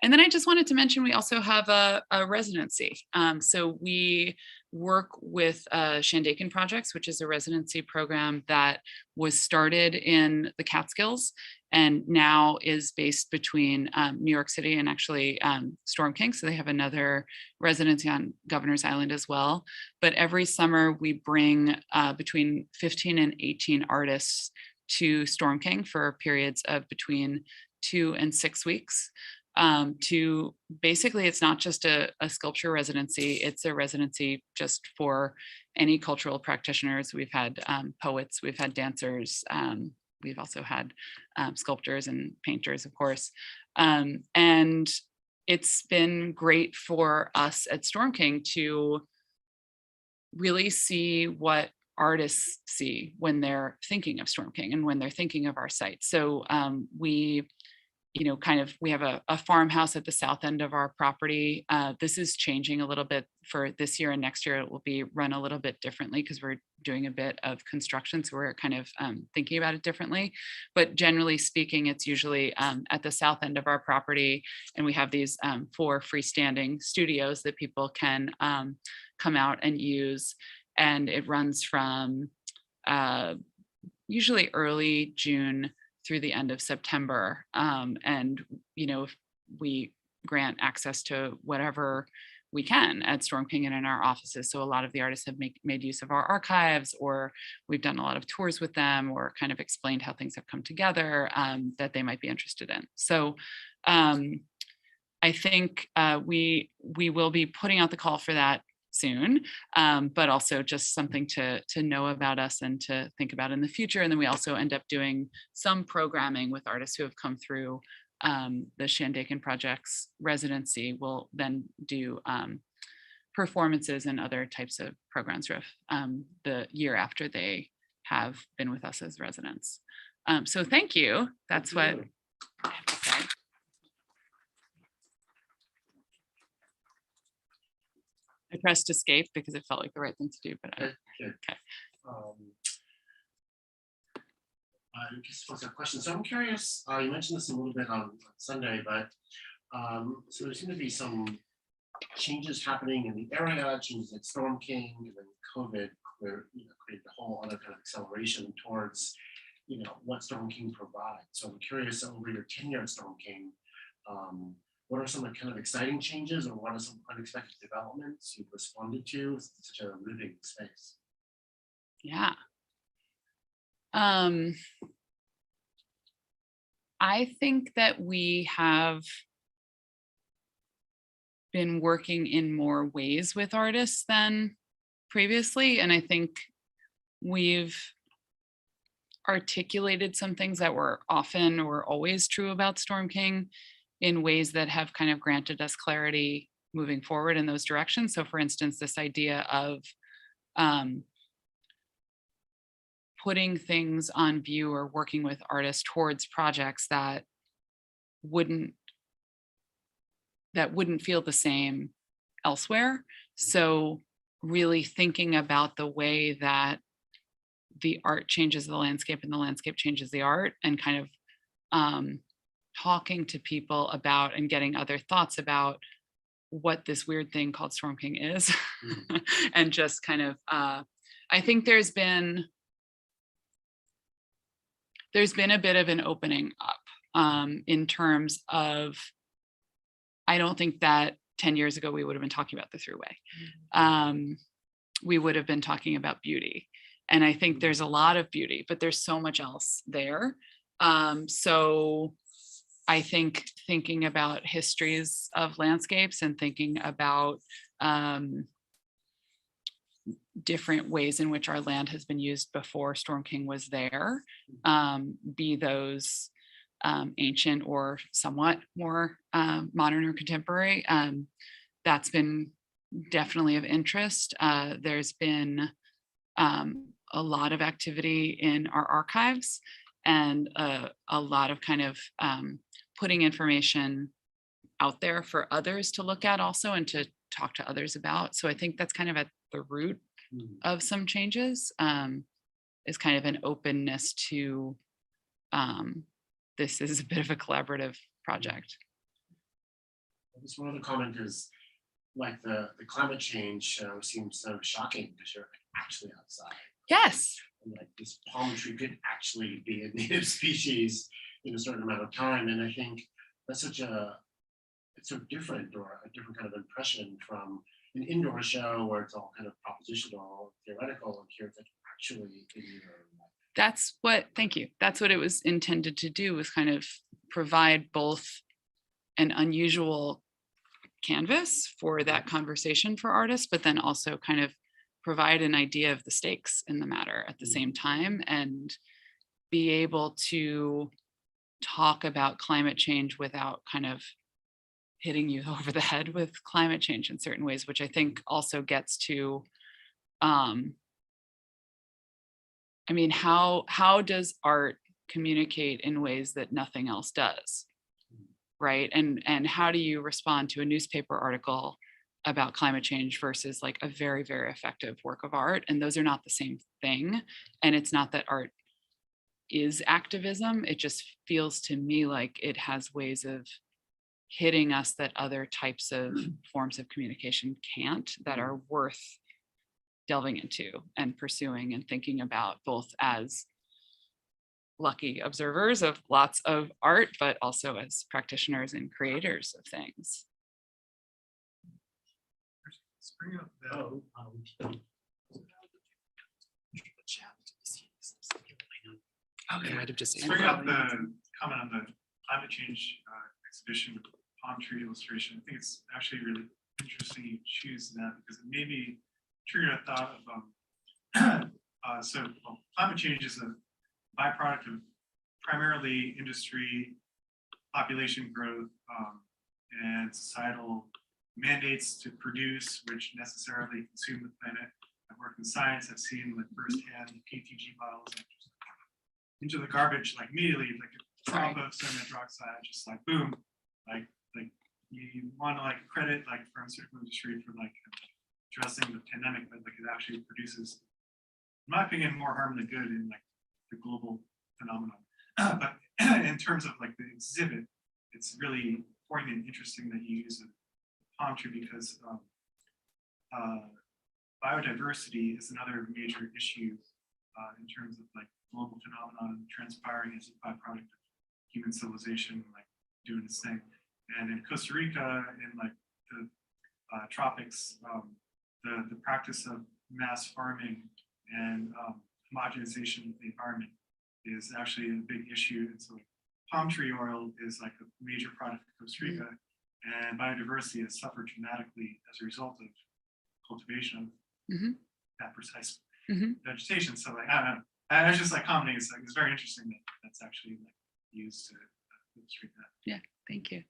And then I just wanted to mention, we also have a residency. So we work with Shandaken Projects, which is a residency program that was started in the Catskills and now is based between New York City and actually Storm King. So they have another residency on Governor's Island as well. But every summer we bring between 15 and 18 artists to Storm King for periods of between 2 and 6 weeks. To basically, it's not just a sculpture residency, it's a residency just for any cultural practitioners. We've had poets, we've had dancers, we've also had sculptors and painters, of course. And it's been great for us at Storm King to really see what artists see when they're thinking of Storm King and when they're thinking of our site. So we have a farmhouse at the south end of our property. This is changing a little bit for this year and next year. It will be run a little bit differently because we're doing a bit of construction. So we're kind of thinking about it differently. But generally speaking, it's usually at the south end of our property. And we have these 4 freestanding studios that people can come out and use. And it runs from usually early June through the end of September. And, we grant access to whatever we can at Storm King and in our offices. So a lot of the artists have made use of our archives, or we've done a lot of tours with them, or kind of explained how things have come together that they might be interested in. So I think we will be putting out the call for that soon, but also just something to know about us and to think about in the future. And then we also end up doing some programming with artists who have come through the Shandaken Project's residency. We'll then do performances and other types of programs for the year after they have been with us as residents. So thank you. That's what I have to say. I pressed escape because it felt like the right thing to do, but okay. I just was a question. So I'm curious, you mentioned this a little bit on Sunday, but so there seem to be some changes happening in the area, changes at Storm King, and then COVID created a whole other kind of acceleration towards what Storm King provides. So I'm curious, over your tenure at Storm King, what are some of the kind of exciting changes, or what are some unexpected developments you've responded to? It's such a living space. Yeah. I think that we have been working in more ways with artists than previously. And I think we've articulated some things that were often or always true about Storm King in ways that have kind of granted us clarity moving forward in those directions. So for instance, this idea of putting things on view or working with artists towards projects that wouldn't feel the same elsewhere. So really thinking about the way that the art changes the landscape and the landscape changes the art, and kind of talking to people about and getting other thoughts about what this weird thing called Storm King is. And just kind of, I think there's been a bit of an opening up in terms of, I don't think that 10 years ago we would have been talking about the Thruway. We would have been talking about beauty. And I think there's a lot of beauty, but there's so much else there. So I think thinking about histories of landscapes and thinking about different ways in which our land has been used before Storm King was there, be those ancient or somewhat more modern or contemporary. That's been definitely of interest. There's been a lot of activity in our archives and a lot of kind of putting information out there for others to look at also and to talk to others about. So I think that's kind of at the root of some changes, is kind of an openness to this is a bit of a collaborative project. Just one other comment is like the climate change show seems so shocking because you're actually outside. Yes. And like this palm tree could actually be a native species in a certain amount of time. And I think that's it's so different, or a different kind of impression from an indoor show where it's all kind of propositional, theoretical, and here it's like actually in your life. That's what, thank you. That's what it was intended to do, was kind of provide both an unusual canvas for that conversation for artists, but then also kind of provide an idea of the stakes in the matter at the same time, and be able to talk about climate change without kind of hitting you over the head with climate change in certain ways, which I think also gets to, I mean, how does art communicate in ways that nothing else does, right? And how do you respond to a newspaper article about climate change versus like a very, very effective work of art? And those are not the same thing. And it's not that art is activism. It just feels to me like it has ways of hitting us that other types of forms of communication can't, that are worth delving into and pursuing and thinking about, both as lucky observers of lots of art, but also as practitioners and creators of things. Bring up the Okay, might have just bring up the comment on the climate change exhibition with the palm tree illustration. I think it's actually really interesting you choose that, because it maybe triggered a thought of climate change is a byproduct of primarily industry, population growth, and societal mandates to produce, which necessarily consume the planet. I've worked in science. I've seen like firsthand PETG bottles into the garbage, like immediately, like a drop of sodium hydroxide, just like boom, like you want to like credit like pharmaceutical industry for like addressing the pandemic, but like it actually produces, in my opinion, more harm than good in like the global phenomenon. But in terms of like the exhibit, it's really important and interesting that you use a palm tree, because biodiversity is another major issue in terms of like global phenomenon transpiring as a byproduct of human civilization, like doing its thing. And in Costa Rica, in like the tropics, the practice of mass farming and homogenization of the environment is actually a big issue. And so palm tree oil is like a major product of Costa Rica, and biodiversity has suffered dramatically as a result of cultivation of that precise vegetation. So like, I don't know, I was just like commenting, it's like, it's very interesting that that's actually like used to illustrate that. Yeah, thank you.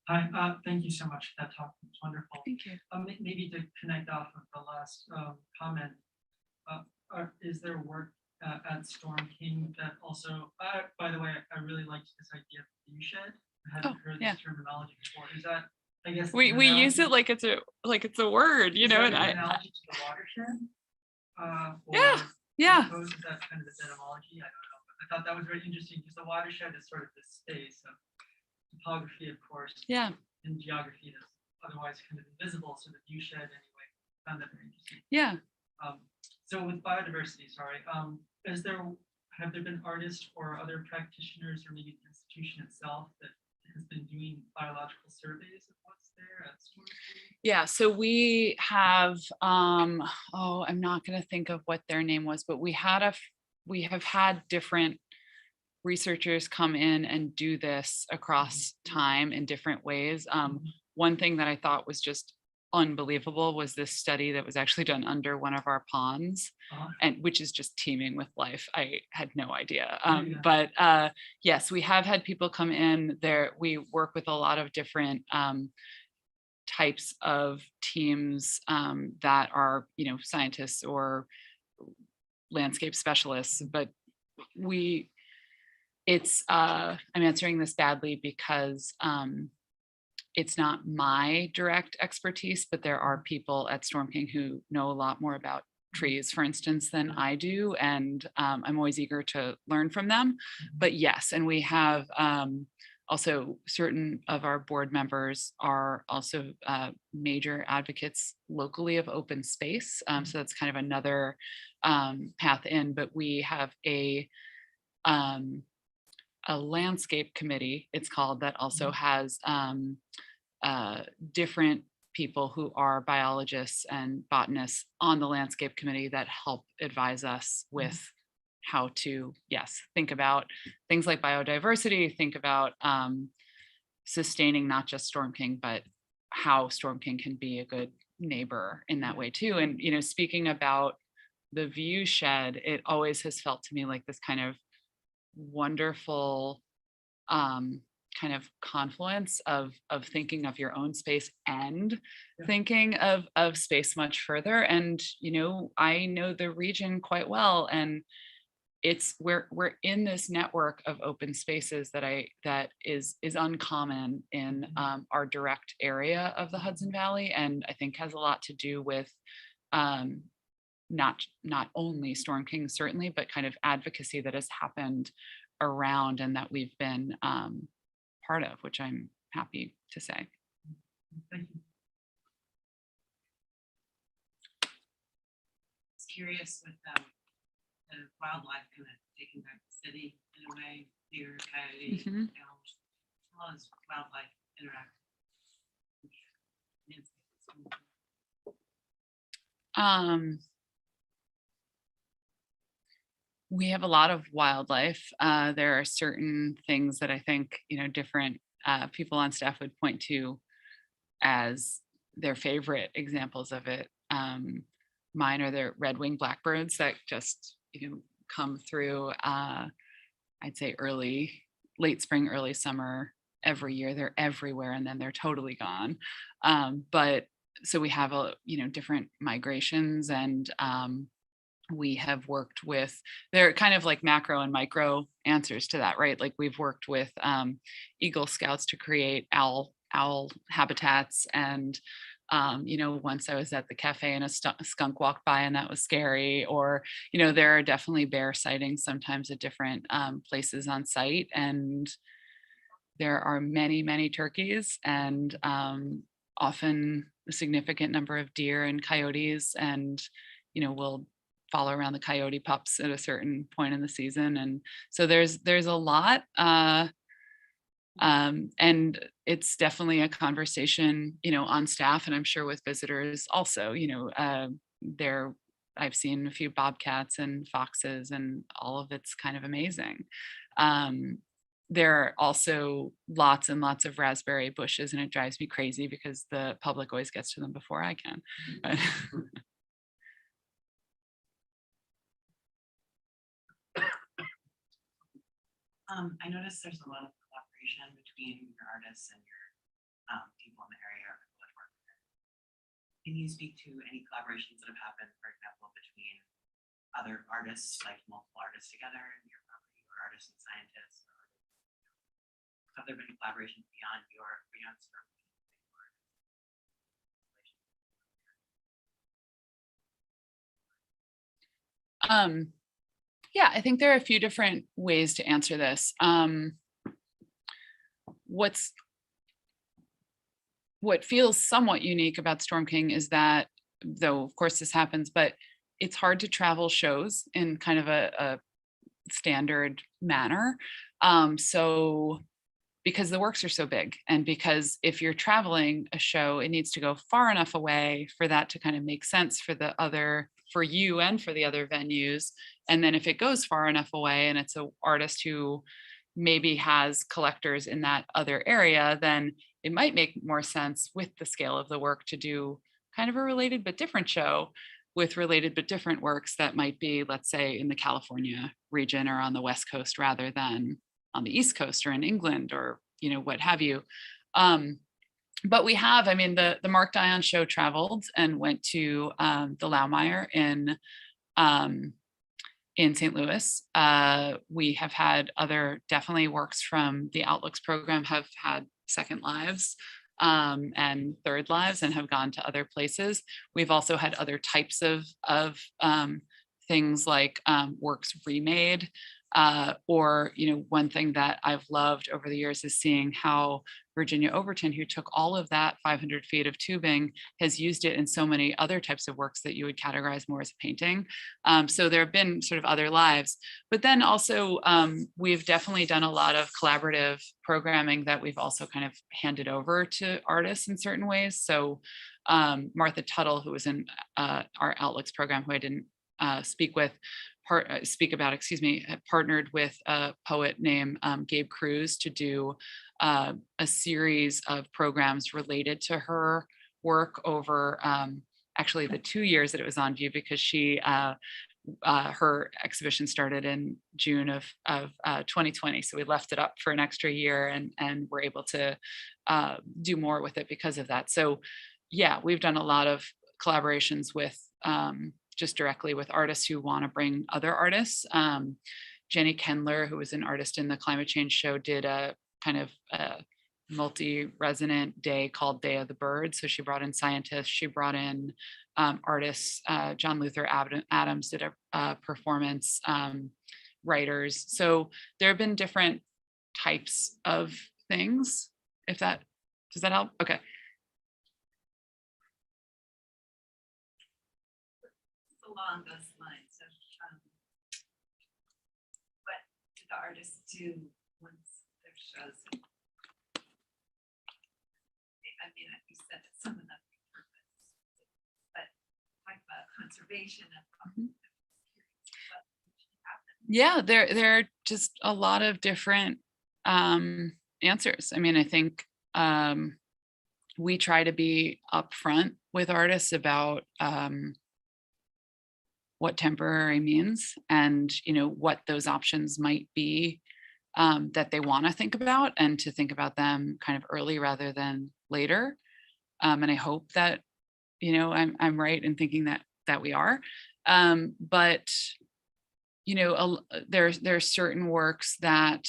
Hi, thank you so much. That talk was wonderful. Thank you. Maybe to connect off of the last comment, is there work at Storm King that also, by the way, I really liked this idea of view shed. I hadn't heard this terminology before. Is that, I guess, we use it like it's a word, you know, and an analogy to the watershed? Yeah. Suppose that's kind of the etymology. I don't know, but I thought that was very interesting, because the watershed is sort of this space of topography, of course, and geography that's otherwise kind of invisible. So the view shed, anyway, found that very interesting. Yeah. So with biodiversity, have there been artists or other practitioners, or maybe the institution itself, that has been doing biological surveys of what's there at Storm King? Yeah, so we have, oh, I'm not gonna think of what their name was, but we have had different researchers come in and do this across time in different ways. One thing that I thought was just unbelievable was this study that was actually done under one of our ponds, and which is just teeming with life. I had no idea. But yes, we have had people come in there. We work with a lot of different types of teams that are, scientists or landscape specialists, but I'm answering this badly because it's not my direct expertise, but there are people at Storm King who know a lot more about trees, for instance, than I do. And I'm always eager to learn from them. But yes, and we have also certain of our board members are also major advocates locally of open space. So that's kind of another path in, but we have a landscape committee, it's called, that also has different people who are biologists and botanists on the landscape committee that help advise us with how to, yes, think about things like biodiversity, think about sustaining not just Storm King, but how Storm King can be a good neighbor in that way too. And, speaking about the view shed, it always has felt to me like this kind of wonderful kind of confluence of thinking of your own space and thinking of space much further. And I know the region quite well, and we're in this network of open spaces that is uncommon in our direct area of the Hudson Valley, and I think has a lot to do with not only Storm King certainly, but kind of advocacy that has happened around and that we've been part of, which I'm happy to say. Thank you. I was curious with the wildlife kind of taking back the city in a way, deer, coyote, owls, how does wildlife interact? We have a lot of wildlife. There are certain things that I think, different people on staff would point to as their favorite examples of it. Mine are the red-winged blackbirds that just, come through, I'd say late spring, early summer, every year. They're everywhere and then they're totally gone. But so we have different migrations, and we have worked with, they're kind of like macro and micro answers to that, right? Like we've worked with Eagle Scouts to create owl habitats, and once I was at the cafe and a skunk walked by and that was scary, or there are definitely bear sightings sometimes at different places on site, and there are many turkeys, and often a significant number of deer and coyotes, and we'll follow around the coyote pups at a certain point in the season. And so there's a lot, and it's definitely a conversation, on staff, and I'm sure with visitors also. I've seen a few bobcats and foxes, and all of it's kind of amazing. There are also lots and lots of raspberry bushes, and it drives me crazy because the public always gets to them before I can. But I noticed there's a lot of collaboration between your artists and your people in the area. Can you speak to any collaborations that have happened, for example, between other artists, like multiple artists together in your property, or artists and scientists? Or have there been collaborations beyond Storm King? Yeah, I think there are a few different ways to answer this. What feels somewhat unique about Storm King is that, though of course this happens, but it's hard to travel shows in kind of a standard manner. So because the works are so big, and because if you're traveling a show, it needs to go far enough away for that to kind of make sense for you and for the other venues. And then if it goes far enough away and it's an artist who maybe has collectors in that other area, then it might make more sense with the scale of the work to do kind of a related but different show with related but different works that might be, let's say, in the California region or on the West Coast rather than on the East Coast or in England or, what have you. But we have, I mean, the Mark Dion show traveled and went to the Laumeier in St. Louis. We have had other definitely works from the Outlooks program have had second lives and third lives and have gone to other places. We've also had other types of things like works remade, or one thing that I've loved over the years is seeing how Virginia Overton, who took all of that 500 feet of tubing, has used it in so many other types of works that you would categorize more as a painting. So there have been sort of other lives, but then also we've definitely done a lot of collaborative programming that we've also kind of handed over to artists in certain ways. So Martha Tuttle, who was in our Outlooks program, who I didn't speak about, had partnered with a poet named Gabe Cruz to do a series of programs related to her work over actually the 2 years that it was on view, because she her exhibition started in June of 2020. So we left it up for an extra year and were able to do more with it because of that. So yeah, we've done a lot of collaborations with just directly with artists who want to bring other artists. Jenny Kendler, who was an artist in the climate change show, did a kind of multi-resonant day called Day of the Bird. So she brought in scientists, she brought in artists, John Luther Adams did a performance, writers. So there have been different types of things, does that help? Okay. Along those lines of what do the artists do once their shows? I mean, you said that some of them repurpose, but talk about conservation and what happens. Yeah, there are just a lot of different answers. I mean, I think we try to be upfront with artists about what temporary means and what those options might be that they want to think about, and to think about them kind of early rather than later. And I hope that I'm right in thinking that we are. But there are certain works that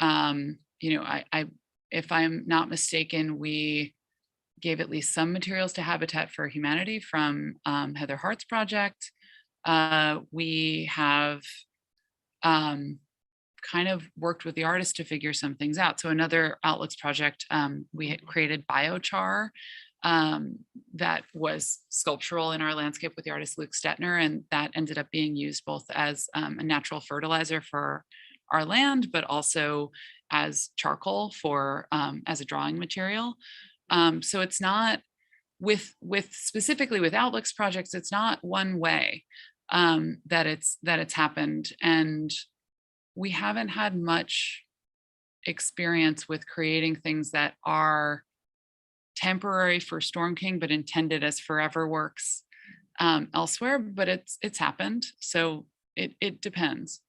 I if I'm not mistaken, we gave at least some materials to Habitat for Humanity from Heather Hart's project. We have kind of worked with the artist to figure some things out. So another Outlooks project, we had created biochar that was sculptural in our landscape with the artist Luke Stetner, and that ended up being used both as a natural fertilizer for our land, but also as charcoal for as a drawing material. So it's not with specifically with Outlooks projects, it's not one way that it's happened. And we haven't had much experience with creating things that are temporary for Storm King, but intended as forever works elsewhere, but it's happened. So it depends.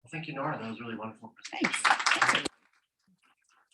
Well, thank you, Nora. That was really wonderful. Thanks.